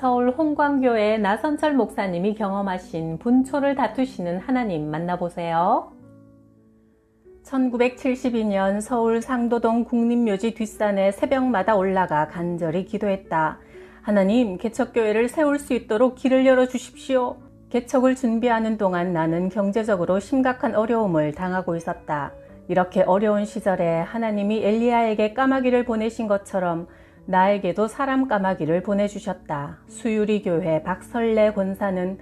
서울 홍광교회 나선철 목사님이 경험하신 분초를 다투시는 하나님 만나보세요. 1972년 서울 상도동 국립묘지 뒷산에 새벽마다 올라가 간절히 기도했다. 하나님, 개척교회를 세울 수 있도록 길을 열어주십시오. 개척을 준비하는 동안 나는 경제적으로 심각한 어려움을 당하고 있었다. 이렇게 어려운 시절에 하나님이 엘리야에게 까마귀를 보내신 것처럼 나에게도 사람 까마귀를 보내주셨다. 수유리교회 박설래 권사는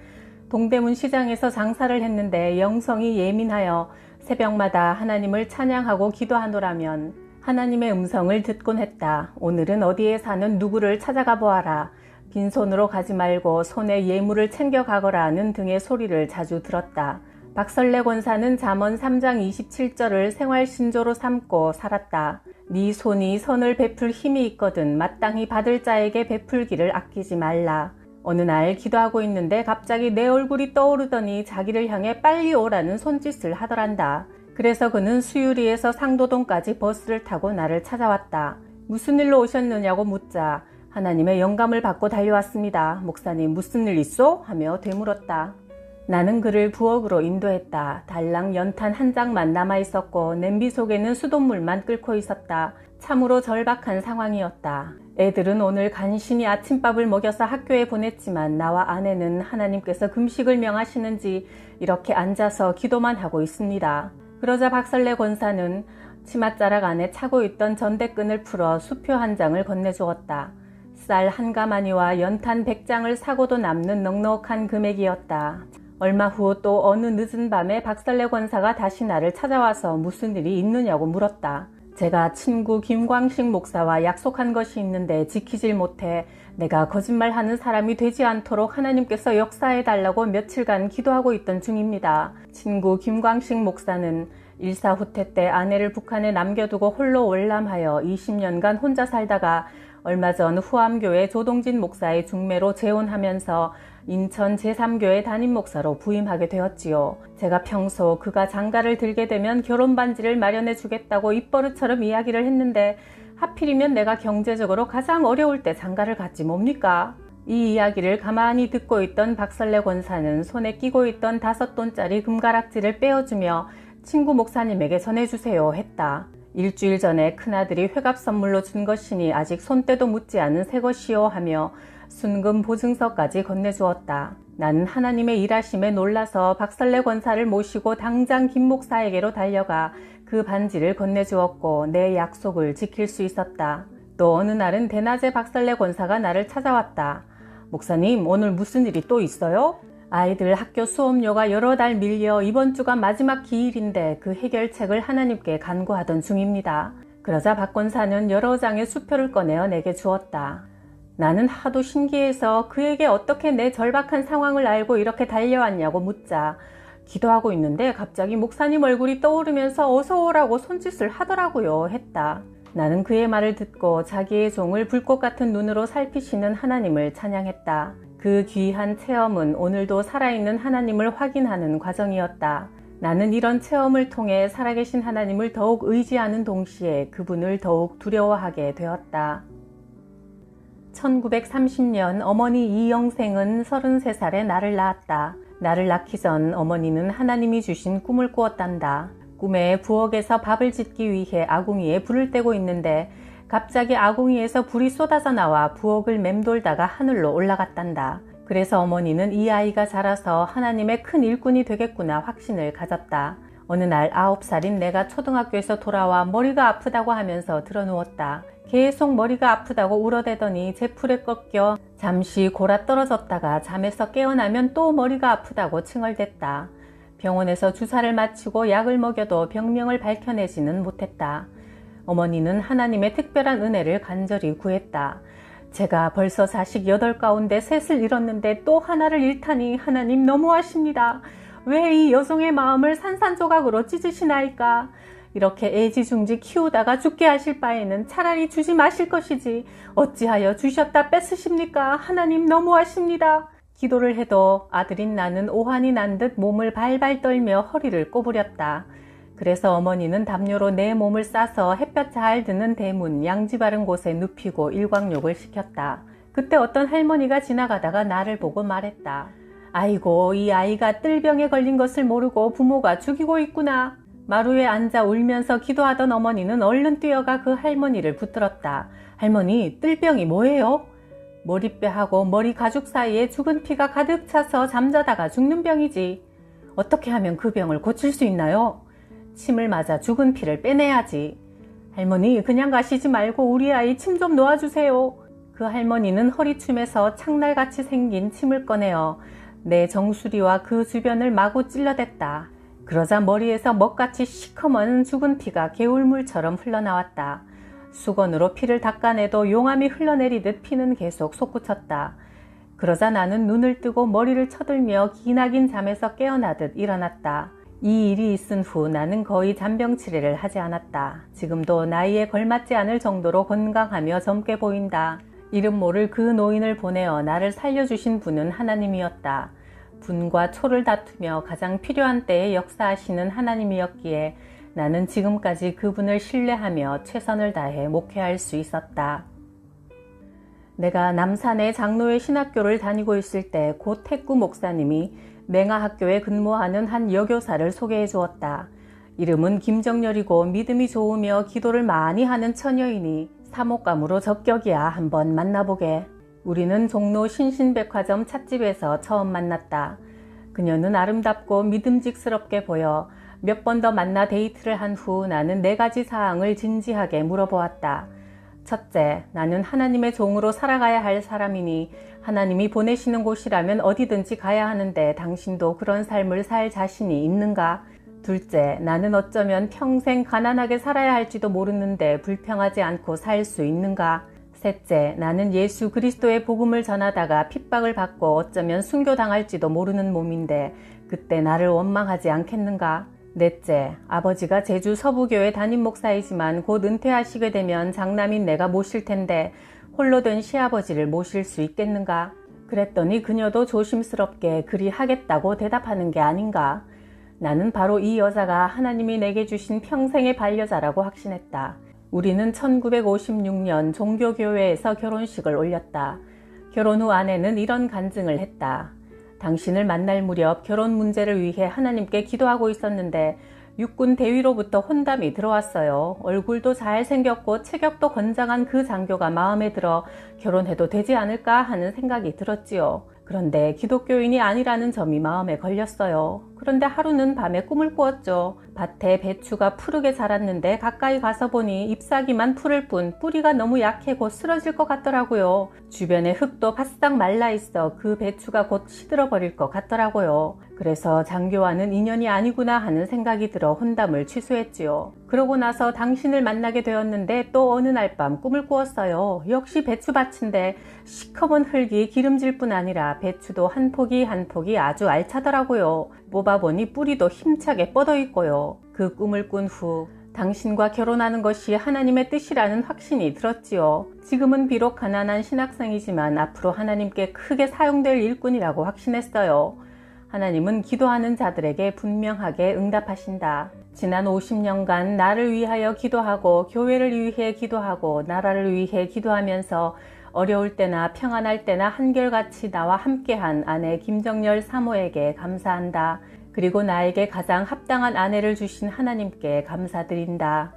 동대문 시장에서 장사를 했는데 영성이 예민하여 새벽마다 하나님을 찬양하고 기도하노라면 하나님의 음성을 듣곤 했다. 오늘은 어디에 사는 누구를 찾아가 보아라. 빈손으로 가지 말고 손에 예물을 챙겨 가거라는 등의 소리를 자주 들었다. 박설래 권사는 잠언 3장 27절을 생활신조로 삼고 살았다. 네 손이 선을 베풀 힘이 있거든 마땅히 받을 자에게 베풀기를 아끼지 말라. 어느 날 기도하고 있는데 갑자기 내 얼굴이 떠오르더니 자기를 향해 빨리 오라는 손짓을 하더란다. 그래서 그는 수유리에서 상도동까지 버스를 타고 나를 찾아왔다. 무슨 일로 오셨느냐고 묻자 하나님의 영감을 받고 달려왔습니다. 목사님, 무슨 일 있소? 하며 되물었다. 나는 그를 부엌으로 인도했다. 달랑 연탄 한 장만 남아있었고 냄비 속에는 수돗물만 끓고 있었다. 참으로 절박한 상황이었다. 애들은 오늘 간신히 아침밥을 먹여서 학교에 보냈지만 나와 아내는 하나님께서 금식을 명하시는지 이렇게 앉아서 기도만 하고 있습니다. 그러자 박설래 권사는 치맛자락 안에 차고 있던 전대끈을 풀어 수표 한 장을 건네주었다. 쌀 한 가마니와 연탄 100장을 사고도 남는 넉넉한 금액이었다. 얼마 후 또 어느 늦은 밤에 박설래 권사가 다시 나를 찾아와서 무슨 일이 있느냐고 물었다. 제가 친구 김광식 목사와 약속한 것이 있는데 지키질 못해 내가 거짓말하는 사람이 되지 않도록 하나님께서 역사해달라고 며칠간 기도하고 있던 중입니다. 친구 김광식 목사는 일사후퇴 때 아내를 북한에 남겨두고 홀로 월남하여 20년간 혼자 살다가 얼마 전 후암교회 조동진 목사의 중매로 재혼하면서 인천 제3교회 담임 목사로 부임하게 되었지요. 제가 평소 그가 장가를 들게 되면 결혼 반지를 마련해 주겠다고 입버릇처럼 이야기를 했는데 하필이면 내가 경제적으로 가장 어려울 때 장가를 갔지 뭡니까? 이 이야기를 가만히 듣고 있던 박설래 권사는 손에 끼고 있던 5돈짜리 금가락지를 빼어주며 친구 목사님에게 전해주세요 했다. 일주일 전에 큰아들이 회갑 선물로 준 것이니 아직 손때도 묻지 않은 새 것이요 하며 순금 보증서까지 건네주었다. 나는 하나님의 일하심에 놀라서 박설래 권사를 모시고 당장 김 목사에게로 달려가 그 반지를 건네주었고 내 약속을 지킬 수 있었다. 또 어느 날은 대낮에 박설래 권사가 나를 찾아왔다. 목사님, 오늘 무슨 일이 또 있어요? 아이들 학교 수업료가 여러 달 밀려 이번 주가 마지막 기일인데 그 해결책을 하나님께 간구하던 중입니다. 그러자 박 권사는 여러 장의 수표를 꺼내어 내게 주었다. 나는 하도 신기해서 그에게 어떻게 내 절박한 상황을 알고 이렇게 달려왔냐고 묻자 기도하고 있는데 갑자기 목사님 얼굴이 떠오르면서 어서 오라고 손짓을 하더라고요 했다. 나는 그의 말을 듣고 자기의 종을 불꽃 같은 눈으로 살피시는 하나님을 찬양했다. 그 귀한 체험은 오늘도 살아있는 하나님을 확인하는 과정이었다. 나는 이런 체험을 통해 살아계신 하나님을 더욱 의지하는 동시에 그분을 더욱 두려워하게 되었다. 1930년 어머니 이영생은 33살에 나를 낳았다. 나를 낳기 전 어머니는 하나님이 주신 꿈을 꾸었단다. 꿈에 부엌에서 밥을 짓기 위해 아궁이에 불을 떼고 있는데 갑자기 아궁이에서 불이 쏟아져 나와 부엌을 맴돌다가 하늘로 올라갔단다. 그래서 어머니는 이 아이가 자라서 하나님의 큰 일꾼이 되겠구나 확신을 가졌다. 어느 날 9살인 내가 초등학교에서 돌아와 머리가 아프다고 하면서 드러누웠다. 계속 머리가 아프다고 울어대더니 제풀에 꺾여 잠시 골아 떨어졌다가 잠에서 깨어나면 또 머리가 아프다고 칭얼댔다. 병원에서 주사를 마치고 약을 먹여도 병명을 밝혀내지는 못했다. 어머니는 하나님의 특별한 은혜를 간절히 구했다. 제가 벌써 자식 8 가운데 셋을 잃었는데 또 하나를 잃다니 하나님 너무하십니다. 왜 이 여종의 마음을 산산조각으로 찢으시나이까? 이렇게 애지중지 키우다가 죽게 하실 바에는 차라리 주지 마실 것이지 어찌하여 주셨다 뺏으십니까? 하나님 너무하십니다. 기도를 해도 아들인 나는 오한이 난 듯 몸을 발발 떨며 허리를 꼬부렸다. 그래서 어머니는 담요로 내 몸을 싸서 햇볕 잘 드는 대문, 양지 바른 곳에 눕히고 일광욕을 시켰다. 그때 어떤 할머니가 지나가다가 나를 보고 말했다. 아이고, 이 아이가 뜰병에 걸린 것을 모르고 부모가 죽이고 있구나. 마루에 앉아 울면서 기도하던 어머니는 얼른 뛰어가 그 할머니를 붙들었다. 할머니, 뜰병이 뭐예요? 머리뼈하고 머리 가죽 사이에 죽은 피가 가득 차서 잠자다가 죽는 병이지. 어떻게 하면 그 병을 고칠 수 있나요? 침을 맞아 죽은 피를 빼내야지. 할머니, 그냥 가시지 말고 우리 아이 침 좀 놓아주세요. 그 할머니는 허리춤에서 창날같이 생긴 침을 꺼내어 내 정수리와 그 주변을 마구 찔러댔다. 그러자 머리에서 먹같이 시커먼 죽은 피가 개울물처럼 흘러나왔다. 수건으로 피를 닦아내도 용암이 흘러내리듯 피는 계속 솟구쳤다. 그러자 나는 눈을 뜨고 머리를 쳐들며 기나긴 잠에서 깨어나듯 일어났다. 이 일이 있은 후 나는 거의 잔병치레를 하지 않았다. 지금도 나이에 걸맞지 않을 정도로 건강하며 젊게 보인다. 이름 모를 그 노인을 보내어 나를 살려주신 분은 하나님이었다. 분과 초를 다투며 가장 필요한 때에 역사하시는 하나님이었기에 나는 지금까지 그분을 신뢰하며 최선을 다해 목회할 수 있었다. 내가 남산의 장로회 신학교를 다니고 있을 때 고 태구 목사님이 맹하학교에 근무하는 한 여교사를 소개해 주었다. 이름은 김정열이고 믿음이 좋으며 기도를 많이 하는 처녀이니 사목감으로 적격이야. 한번 만나보게. 우리는 종로 신신백화점 찻집에서 처음 만났다. 그녀는 아름답고 믿음직스럽게 보여 몇 번 더 만나 데이트를 한 후 나는 4가지 사항을 진지하게 물어보았다. 첫째, 나는 하나님의 종으로 살아가야 할 사람이니 하나님이 보내시는 곳이라면 어디든지 가야 하는데 당신도 그런 삶을 살 자신이 있는가? 둘째, 나는 어쩌면 평생 가난하게 살아야 할지도 모르는데 불평하지 않고 살 수 있는가? 셋째, 나는 예수 그리스도의 복음을 전하다가 핍박을 받고 어쩌면 순교당할지도 모르는 몸인데 그때 나를 원망하지 않겠는가? 넷째, 아버지가 제주 서부교회 담임 목사이지만 곧 은퇴하시게 되면 장남인 내가 모실 텐데 홀로 된 시아버지를 모실 수 있겠는가? 그랬더니 그녀도 조심스럽게 그리 하겠다고 대답하는 게 아닌가? 나는 바로 이 여자가 하나님이 내게 주신 평생의 반려자라고 확신했다. 우리는 1956년 종교교회에서 결혼식을 올렸다. 결혼 후 아내는 이런 간증을 했다. 당신을 만날 무렵 결혼 문제를 위해 하나님께 기도하고 있었는데 육군 대위로부터 혼담이 들어왔어요. 얼굴도 잘생겼고 체격도 건장한 그 장교가 마음에 들어 결혼해도 되지 않을까 하는 생각이 들었지요. 그런데 기독교인이 아니라는 점이 마음에 걸렸어요. 그런데 하루는 밤에 꿈을 꾸었죠. 밭에 배추가 푸르게 자랐는데 가까이 가서 보니 잎사귀만 푸를 뿐 뿌리가 너무 약해 곧 쓰러질 것 같더라고요. 주변에 흙도 바싹 말라 있어 그 배추가 곧 시들어 버릴 것 같더라고요. 그래서 장교와는 인연이 아니구나 하는 생각이 들어 혼담을 취소했지요. 그러고 나서 당신을 만나게 되었는데 또 어느 날 밤 꿈을 꾸었어요. 역시 배추밭인데 시커먼 흙이 기름질 뿐 아니라 배추도 한 포기 한 포기 아주 알차더라고요. 뽑아보니 뿌리도 힘차게 뻗어 있고요. 그 꿈을 꾼 후 당신과 결혼하는 것이 하나님의 뜻이라는 확신이 들었지요. 지금은 비록 가난한 신학생이지만 앞으로 하나님께 크게 사용될 일꾼이라고 확신했어요. 하나님은 기도하는 자들에게 분명하게 응답하신다. 지난 50년간 나를 위하여 기도하고 교회를 위해 기도하고 나라를 위해 기도하면서 어려울 때나 평안할 때나 한결같이 나와 함께한 아내 김정열 사모에게 감사한다. 그리고 나에게 가장 합당한 아내를 주신 하나님께 감사드린다.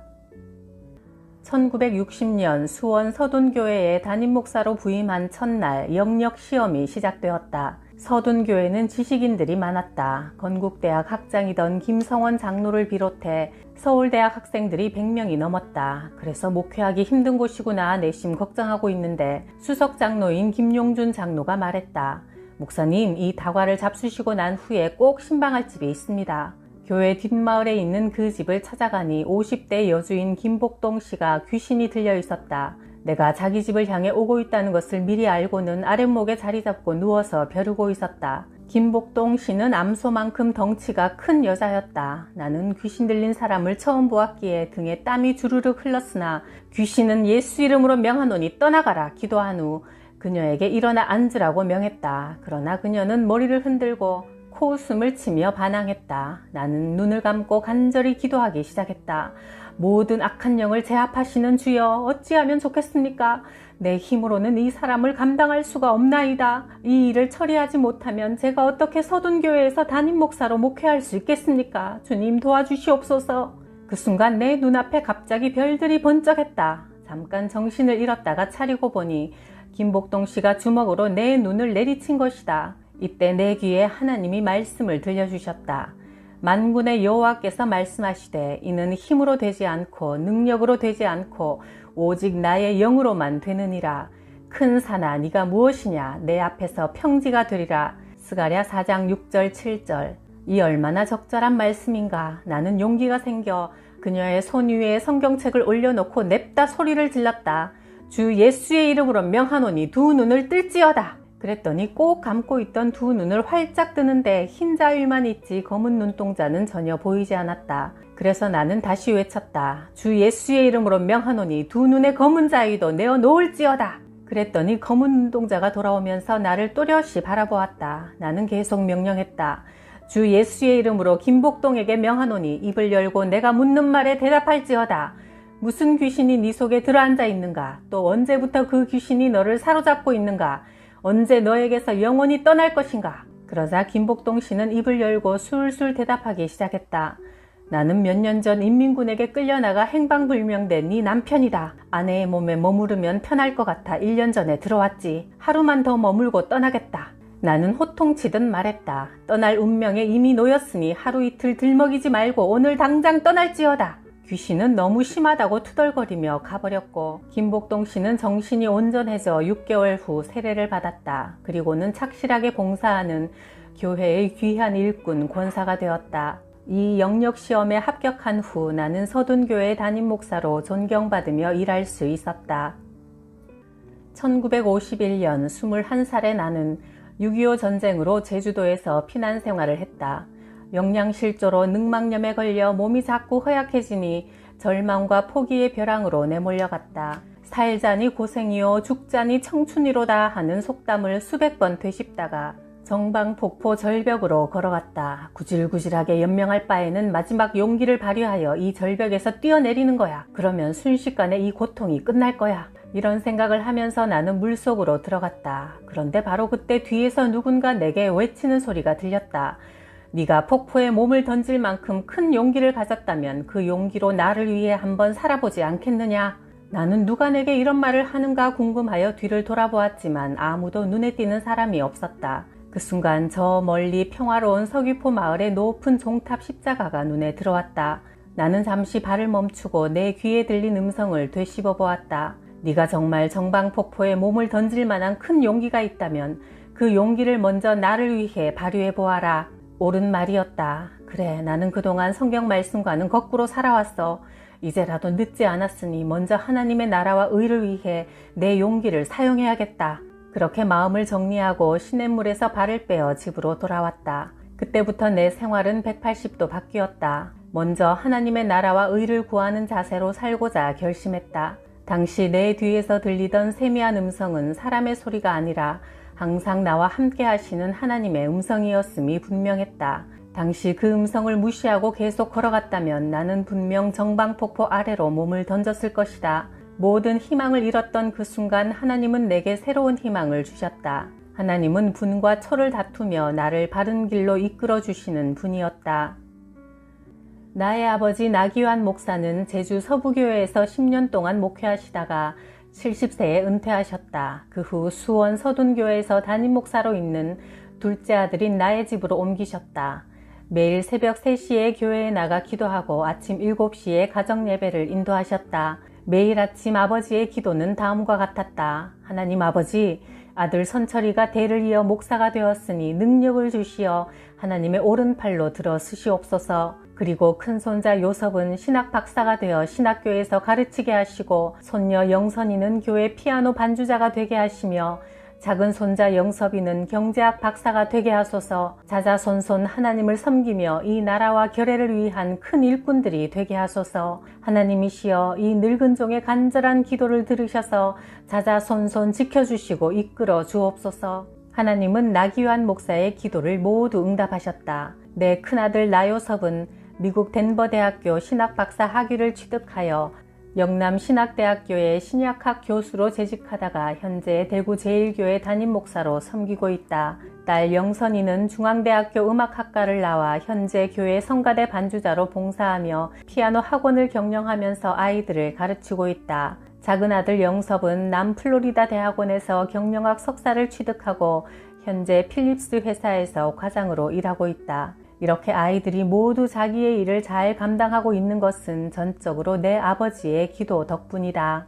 1960년 수원 서둔교회에 담임 목사로 부임한 첫날 영역 시험이 시작되었다. 서둔교회는 지식인들이 많았다. 건국대학 학장이던 김성원 장로를 비롯해 서울대학 학생들이 100명이 넘었다. 그래서 목회하기 힘든 곳이구나 내심 걱정하고 있는데 수석 장로인 김용준 장로가 말했다. 목사님, 이 다과를 잡수시고 난 후에 꼭 신방할 집이 있습니다. 교회 뒷마을에 있는 그 집을 찾아가니 50대 여주인 김복동 씨가 귀신이 들려 있었다. 내가 자기 집을 향해 오고 있다는 것을 미리 알고는 아랫목에 자리 잡고 누워서 벼르고 있었다. 김복동 씨는 암소만큼 덩치가 큰 여자였다. 나는 귀신 들린 사람을 처음 보았기에 등에 땀이 주르륵 흘렀으나 귀신은 예수 이름으로 명하노니 떠나가라 기도한 후 그녀에게 일어나 앉으라고 명했다. 그러나 그녀는 머리를 흔들고 코웃음을 치며 반항했다. 나는 눈을 감고 간절히 기도하기 시작했다. 모든 악한 영을 제압하시는 주여, 어찌하면 좋겠습니까? 내 힘으로는 이 사람을 감당할 수가 없나이다. 이 일을 처리하지 못하면 제가 어떻게 서둔교회에서 담임 목사로 목회할 수 있겠습니까? 주님 도와주시옵소서. 그 순간 내 눈앞에 갑자기 별들이 번쩍했다. 잠깐 정신을 잃었다가 차리고 보니 김복동 씨가 주먹으로 내 눈을 내리친 것이다. 이때 내 귀에 하나님이 말씀을 들려주셨다. 만군의 여호와께서 말씀하시되 이는 힘으로 되지 않고 능력으로 되지 않고 오직 나의 영으로만 되느니라. 큰 산아 네가 무엇이냐, 내 앞에서 평지가 되리라. 스가랴 4장 6절 7절. 이 얼마나 적절한 말씀인가. 나는 용기가 생겨 그녀의 손 위에 성경책을 올려놓고 냅다 소리를 질렀다. 주 예수의 이름으로 명하노니 두 눈을 뜰지어다. 그랬더니 꼭 감고 있던 두 눈을 활짝 뜨는데 흰 자위만 있지 검은 눈동자는 전혀 보이지 않았다. 그래서 나는 다시 외쳤다. 주 예수의 이름으로 명하노니 두 눈의 검은 자위도 내어 놓을지어다. 그랬더니 검은 눈동자가 돌아오면서 나를 또렷이 바라보았다. 나는 계속 명령했다. 주 예수의 이름으로 김복동에게 명하노니 입을 열고 내가 묻는 말에 대답할지어다. 무슨 귀신이 네 속에 들어앉아 있는가? 또 언제부터 그 귀신이 너를 사로잡고 있는가? 언제 너에게서 영원히 떠날 것인가? 그러자 김복동 씨는 입을 열고 술술 대답하기 시작했다. 나는 몇 년 전 인민군에게 끌려나가 행방불명된 네 남편이다. 아내의 몸에 머무르면 편할 것 같아 1년 전에 들어왔지. 하루만 더 머물고 떠나겠다. 나는 호통치듯 말했다. 떠날 운명에 이미 놓였으니 하루 이틀 들먹이지 말고 오늘 당장 떠날지어다. 귀신은 너무 심하다고 투덜거리며 가버렸고 김복동 씨는 정신이 온전해져 6개월 후 세례를 받았다. 그리고는 착실하게 봉사하는 교회의 귀한 일꾼 권사가 되었다. 이 영역시험에 합격한 후 나는 서둔교회 담임 목사로 존경받으며 일할 수 있었다. 1951년 21살의 나는 6.25 전쟁으로 제주도에서 피난 생활을 했다. 영양실조로 늑막염에 걸려 몸이 자꾸 허약해지니 절망과 포기의 벼랑으로 내몰려갔다. 살자니 고생이요 죽자니 청춘이로다 하는 속담을 수백 번 되씹다가 정방폭포 절벽으로 걸어갔다. 구질구질하게 연명할 바에는 마지막 용기를 발휘하여 이 절벽에서 뛰어내리는 거야. 그러면 순식간에 이 고통이 끝날 거야. 이런 생각을 하면서 나는 물속으로 들어갔다. 그런데 바로 그때 뒤에서 누군가 내게 외치는 소리가 들렸다. 네가 폭포에 몸을 던질 만큼 큰 용기를 가졌다면 그 용기로 나를 위해 한번 살아보지 않겠느냐? 나는 누가 내게 이런 말을 하는가 궁금하여 뒤를 돌아보았지만 아무도 눈에 띄는 사람이 없었다. 그 순간 저 멀리 평화로운 서귀포 마을의 높은 종탑 십자가가 눈에 들어왔다. 나는 잠시 발을 멈추고 내 귀에 들린 음성을 되씹어 보았다. 네가 정말 정방폭포에 몸을 던질 만한 큰 용기가 있다면 그 용기를 먼저 나를 위해 발휘해 보아라. 옳은 말이었다. 그래, 나는 그동안 성경 말씀과는 거꾸로 살아왔어. 이제라도 늦지 않았으니 먼저 하나님의 나라와 의를 위해 내 용기를 사용해야겠다. 그렇게 마음을 정리하고 시냇물에서 발을 빼어 집으로 돌아왔다. 그때부터 내 생활은 180도 바뀌었다. 먼저 하나님의 나라와 의를 구하는 자세로 살고자 결심했다. 당시 내 뒤에서 들리던 세미한 음성은 사람의 소리가 아니라 항상 나와 함께 하시는 하나님의 음성이었음이 분명했다. 당시 그 음성을 무시하고 계속 걸어갔다면 나는 분명 정방폭포 아래로 몸을 던졌을 것이다. 모든 희망을 잃었던 그 순간 하나님은 내게 새로운 희망을 주셨다. 하나님은 분과 초를 다투며 나를 바른 길로 이끌어 주시는 분이었다. 나의 아버지 나기환 목사는 제주 서부교회에서 10년 동안 목회하시다가 70세에 은퇴하셨다. 그 후 수원 서둔교회에서 담임 목사로 있는 둘째 아들인 나의 집으로 옮기셨다. 매일 새벽 3시에 교회에 나가 기도하고 아침 7시에 가정 예배를 인도하셨다. 매일 아침 아버지의 기도는 다음과 같았다. 하나님 아버지, 아들 선철이가 대를 이어 목사가 되었으니 능력을 주시어 하나님의 오른팔로 들어 쓰시옵소서. 그리고 큰손자 요섭은 신학 박사가 되어 신학교에서 가르치게 하시고 손녀 영선이는 교회 피아노 반주자가 되게 하시며 작은 손자 영섭이는 경제학 박사가 되게 하소서. 자자손손 하나님을 섬기며 이 나라와 결혜를 위한 큰 일꾼들이 되게 하소서. 하나님이시여 이 늙은 종의 간절한 기도를 들으셔서 자자손손 지켜주시고 이끌어 주옵소서. 하나님은 나기환 목사의 기도를 모두 응답하셨다. 내 큰아들 나요섭은 미국 덴버 대학교 신학박사 학위를 취득하여 영남 신학대학교의 신약학 교수로 재직하다가 현재 대구 제일교회 담임 목사로 섬기고 있다. 딸 영선이는 중앙대학교 음악학과를 나와 현재 교회 성가대 반주자로 봉사하며 피아노 학원을 경영하면서 아이들을 가르치고 있다. 작은 아들 영섭은 남플로리다 대학원에서 경영학 석사를 취득하고 현재 필립스 회사에서 과장으로 일하고 있다. 이렇게 아이들이 모두 자기의 일을 잘 감당하고 있는 것은 전적으로 내 아버지의 기도 덕분이다.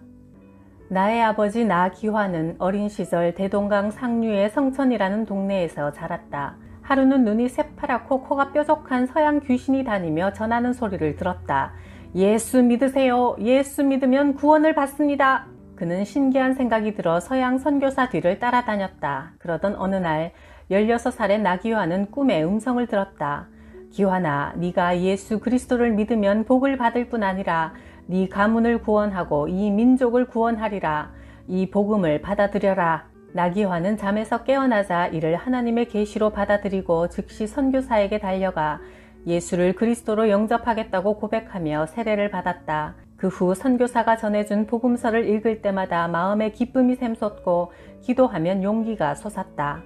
나의 아버지 나기화는 어린 시절 대동강 상류의 성천이라는 동네에서 자랐다. 하루는 눈이 새파랗고 코가 뾰족한 서양 귀신이 다니며 전하는 소리를 들었다. 예수 믿으세요. 예수 믿으면 구원을 받습니다. 그는 신기한 생각이 들어 서양 선교사 뒤를 따라다녔다. 그러던 어느 날 16살의 나기화는 꿈에 음성을 들었다. 기화나, 네가 예수 그리스도를 믿으면 복을 받을 뿐 아니라 네 가문을 구원하고 이 민족을 구원하리라. 이 복음을 받아들여라. 나기화는 잠에서 깨어나자 이를 하나님의 계시로 받아들이고 즉시 선교사에게 달려가 예수를 그리스도로 영접하겠다고 고백하며 세례를 받았다. 그 후 선교사가 전해준 복음서를 읽을 때마다 마음에 기쁨이 샘솟고 기도하면 용기가 솟았다.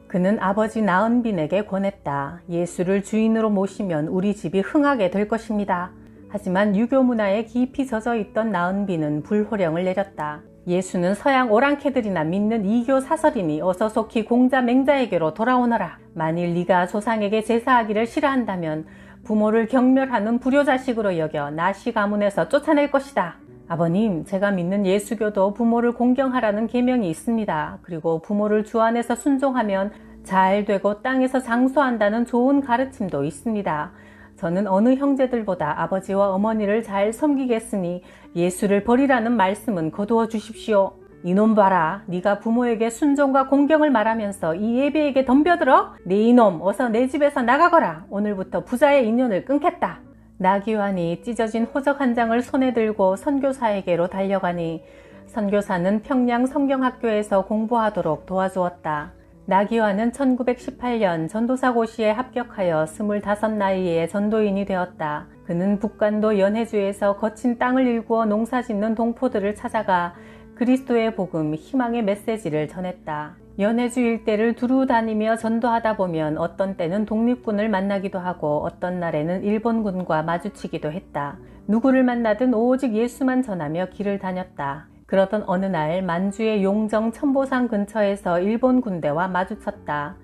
그는 아버지 나은빈에게 권했다. 예수를 주인으로 모시면 우리 집이 흥하게 될 것입니다. 하지만 유교 문화에 깊이 젖어 있던 나은빈은 불호령을 내렸다. 예수는 서양 오랑캐들이나 믿는 이교 사설이니 어서 속히 공자 맹자에게로 돌아오너라. 만일 네가 조상에게 제사하기를 싫어한다면 부모를 경멸하는 불효자식으로 여겨 나시 가문에서 쫓아낼 것이다. 아버님, 제가 믿는 예수교도 부모를 공경하라는 계명이 있습니다. 그리고 부모를 주 안에서 순종하면 잘 되고 땅에서 장수한다는 좋은 가르침도 있습니다. 저는 어느 형제들보다 아버지와 어머니를 잘 섬기겠으니 예수를 버리라는 말씀은 거두어 주십시오. 이놈 봐라. 네가 부모에게 순종과 공경을 말하면서 이 예배에게 덤벼들어? 네 이놈, 어서 내 집에서 나가거라. 오늘부터 부자의 인연을 끊겠다. 나기환이 찢어진 호적 한 장을 손에 들고 선교사에게로 달려가니 선교사는 평양 성경학교에서 공부하도록 도와주었다. 나기환은 1918년 전도사고시에 합격하여 25 나이에 전도인이 되었다. 그는 북간도 연해주에서 거친 땅을 일구어 농사짓는 동포들을 찾아가 그리스도의 복음, 희망의 메시지를 전했다. 연해주 일대를 두루 다니며 전도하다 보면 어떤 때는 독립군을 만나기도 하고 어떤 날에는 일본군과 마주치기도 했다. 누구를 만나든 오직 예수만 전하며 길을 다녔다. 그러던 어느 날 만주의 용정 천보산 근처에서 일본 군대와 마주쳤다.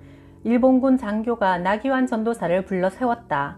일본군 장교가 나기환 전도사를 불러 세웠다.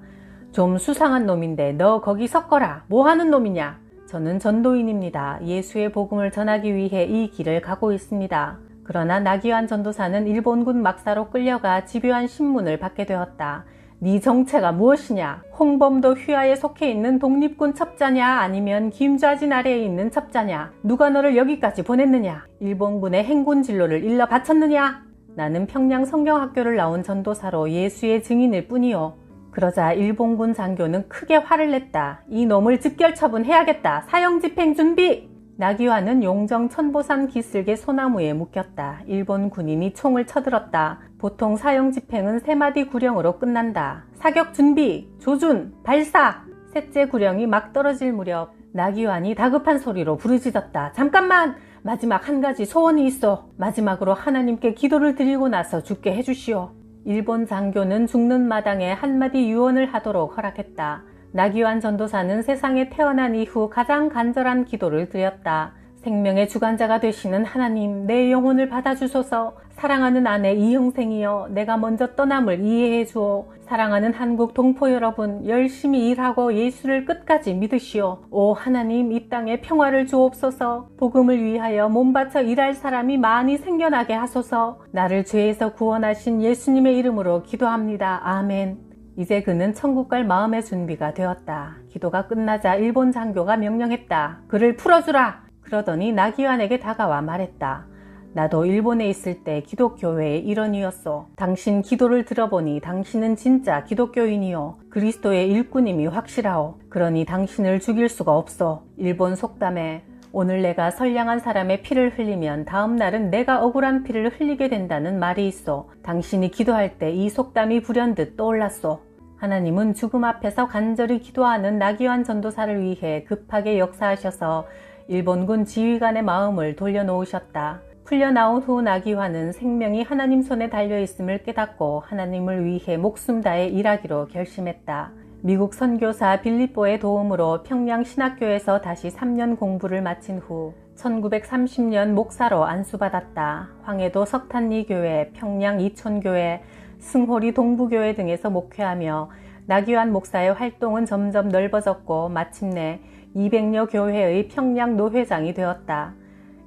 좀 수상한 놈인데 너 거기 섰거라. 뭐 하는 놈이냐? 저는 전도인입니다. 예수의 복음을 전하기 위해 이 길을 가고 있습니다. 그러나 나기환 전도사는 일본군 막사로 끌려가 집요한 신문을 받게 되었다. 네 정체가 무엇이냐? 홍범도 휘하에 속해 있는 독립군 첩자냐? 아니면 김좌진 아래에 있는 첩자냐? 누가 너를 여기까지 보냈느냐? 일본군의 행군 진로를 일러 바쳤느냐? 나는 평양 성경학교를 나온 전도사로 예수의 증인일 뿐이요. 그러자 일본군 장교는 크게 화를 냈다. 이 놈을 즉결 처분해야겠다. 사형집행 준비! 나기환은 용정 천보산 기슭의 소나무에 묶였다. 일본 군인이 총을 쳐들었다. 보통 사형집행은 3마디 구령으로 끝난다. 사격 준비! 조준! 발사! 셋째 구령이 막 떨어질 무렵 나기환이 다급한 소리로 부르짖었다. 잠깐만! 마지막 한 가지 소원이 있어. 마지막으로 하나님께 기도를 드리고 나서 죽게 해주시오. 일본 장교는 죽는 마당에 한마디 유언을 하도록 허락했다. 나기환 전도사는 세상에 태어난 이후 가장 간절한 기도를 드렸다. 생명의 주관자가 되시는 하나님, 내 영혼을 받아주소서. 사랑하는 아내 이형생이여, 내가 먼저 떠남을 이해해 주오. 사랑하는 한국 동포 여러분, 열심히 일하고 예수를 끝까지 믿으시오. 오 하나님, 이 땅에 평화를 주옵소서. 복음을 위하여 몸바쳐 일할 사람이 많이 생겨나게 하소서. 나를 죄에서 구원하신 예수님의 이름으로 기도합니다. 아멘. 이제 그는 천국 갈 마음의 준비가 되었다. 기도가 끝나자 일본 장교가 명령했다. 그를 풀어주라! 그러더니 나기환에게 다가와 말했다. 나도 일본에 있을 때 기독교회의 일원이었소. 당신 기도를 들어보니 당신은 진짜 기독교인이요. 그리스도의 일꾼임이 확실하오. 그러니 당신을 죽일 수가 없소. 일본 속담에 오늘 내가 선량한 사람의 피를 흘리면 다음 날은 내가 억울한 피를 흘리게 된다는 말이 있어. 당신이 기도할 때 이 속담이 불현듯 떠올랐소. 하나님은 죽음 앞에서 간절히 기도하는 나기환 전도사를 위해 급하게 역사하셔서 일본군 지휘관의 마음을 돌려놓으셨다. 풀려나온 후 나기환은 생명이 하나님 손에 달려있음을 깨닫고 하나님을 위해 목숨 다해 일하기로 결심했다. 미국 선교사 빌립보의 도움으로 평양 신학교에서 다시 3년 공부를 마친 후 1930년 목사로 안수받았다. 황해도 석탄리 교회, 평양 이촌교회, 승호리 동부교회 등에서 목회하며 나기환 목사의 활동은 점점 넓어졌고 마침내 200여 교회의 평양 노회장이 되었다.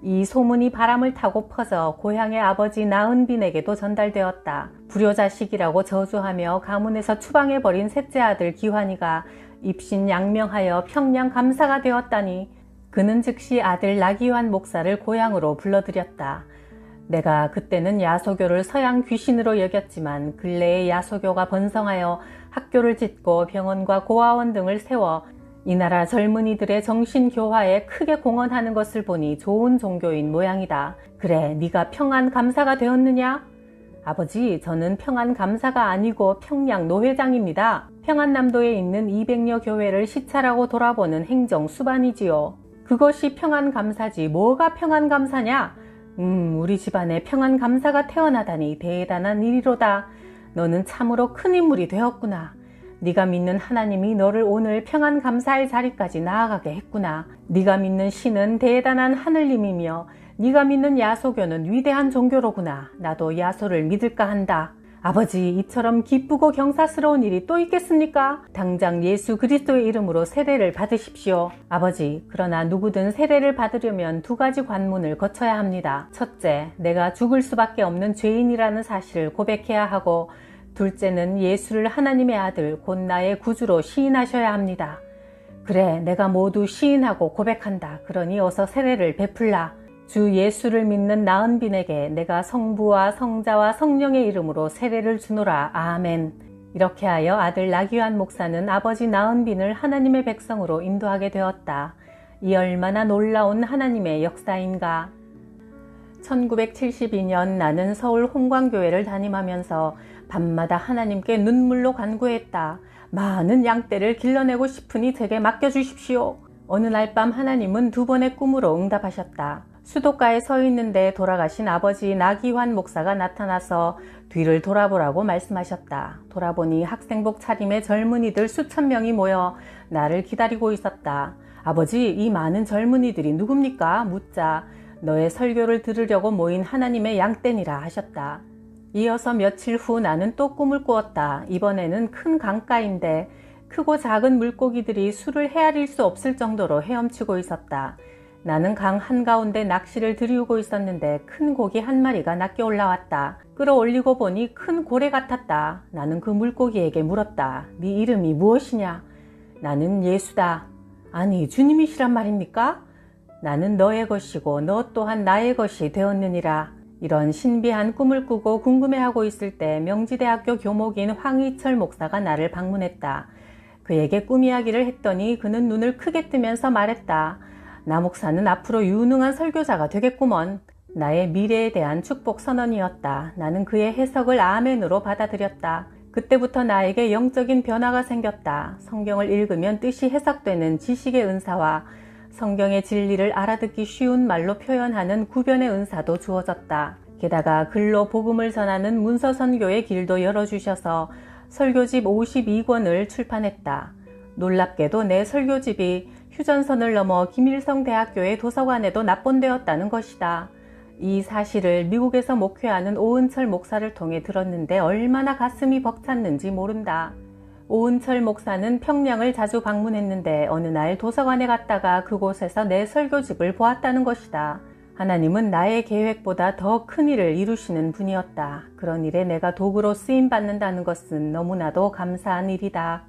이 소문이 바람을 타고 퍼져 고향의 아버지 나은빈에게도 전달되었다. 불효자식이라고 저주하며 가문에서 추방해버린 셋째 아들 기환이가 입신양명하여 평양 감사가 되었다니 그는 즉시 아들 나기환 목사를 고향으로 불러들였다. 내가 그때는 야소교를 서양 귀신으로 여겼지만 근래에 야소교가 번성하여 학교를 짓고 병원과 고아원 등을 세워 이 나라 젊은이들의 정신교화에 크게 공헌하는 것을 보니 좋은 종교인 모양이다. 그래, 네가 평안 감사가 되었느냐? 아버지, 저는 평안 감사가 아니고 평양 노회장입니다. 평안남도에 있는 200여 교회를 시찰하고 돌아보는 행정 수반이지요. 그것이 평안 감사지 뭐가 평안 감사냐? 우리 집안에 평안 감사가 태어나다니 대단한 일이로다. 너는 참으로 큰 인물이 되었구나. 네가 믿는 하나님이 너를 오늘 평안 감사의 자리까지 나아가게 했구나. 네가 믿는 신은 대단한 하늘님이며 네가 믿는 야소교는 위대한 종교로구나. 나도 야소를 믿을까 한다. 아버지, 이처럼 기쁘고 경사스러운 일이 또 있겠습니까? 당장 예수 그리스도의 이름으로 세례를 받으십시오. 아버지, 그러나 누구든 세례를 받으려면 2가지 관문을 거쳐야 합니다. 첫째, 내가 죽을 수밖에 없는 죄인이라는 사실을 고백해야 하고, 둘째는 예수를 하나님의 아들 곧 나의 구주로 시인하셔야 합니다. 그래, 내가 모두 시인하고 고백한다. 그러니 어서 세례를 베풀라. 주 예수를 믿는 나은빈에게 내가 성부와 성자와 성령의 이름으로 세례를 주노라. 아멘. 이렇게 하여 아들 나기환 목사는 아버지 나은빈을 하나님의 백성으로 인도하게 되었다. 이 얼마나 놀라운 하나님의 역사인가. 1972년 나는 서울 홍광교회를 담임하면서 밤마다 하나님께 눈물로 간구했다. 많은 양떼를 길러내고 싶으니 제게 맡겨주십시오. 어느 날 밤 하나님은 2번의 꿈으로 응답하셨다. 수도가에 서 있는데 돌아가신 아버지 나기환 목사가 나타나서 뒤를 돌아보라고 말씀하셨다. 돌아보니 학생복 차림의 젊은이들 수천 명이 모여 나를 기다리고 있었다. 아버지, 이 많은 젊은이들이 누굽니까? 묻자 너의 설교를 들으려고 모인 하나님의 양떼니라 하셨다. 이어서 며칠 후 나는 또 꿈을 꾸었다. 이번에는 큰 강가인데 크고 작은 물고기들이 수를 헤아릴 수 없을 정도로 헤엄치고 있었다. 나는 강 한가운데 낚시를 들이우고 있었는데 큰 고기 한 마리가 낚여 올라왔다. 끌어올리고 보니 큰 고래 같았다. 나는 그 물고기에게 물었다. 네 이름이 무엇이냐? 나는 예수다. 아니, 주님이시란 말입니까? 나는 너의 것이고 너 또한 나의 것이 되었느니라. 이런 신비한 꿈을 꾸고 궁금해하고 있을 때 명지대학교 교목인 황희철 목사가 나를 방문했다. 그에게 꿈 이야기를 했더니 그는 눈을 크게 뜨면서 말했다. 나 목사는 앞으로 유능한 설교자가 되겠구먼. 나의 미래에 대한 축복 선언이었다. 나는 그의 해석을 아멘으로 받아들였다. 그때부터 나에게 영적인 변화가 생겼다. 성경을 읽으면 뜻이 해석되는 지식의 은사와 성경의 진리를 알아듣기 쉬운 말로 표현하는 구변의 은사도 주어졌다. 게다가 글로 복음을 전하는 문서선교의 길도 열어주셔서 설교집 52권을 출판했다. 놀랍게도 내 설교집이 휴전선을 넘어 김일성대학교의 도서관에도 납본되었다는 것이다. 이 사실을 미국에서 목회하는 오은철 목사를 통해 들었는데 얼마나 가슴이 벅찼는지 모른다. 오은철 목사는 평양을 자주 방문했는데 어느 날 도서관에 갔다가 그곳에서 내 설교집을 보았다는 것이다. 하나님은 나의 계획보다 더 큰 일을 이루시는 분이었다. 그런 일에 내가 도구로 쓰임받는다는 것은 너무나도 감사한 일이다.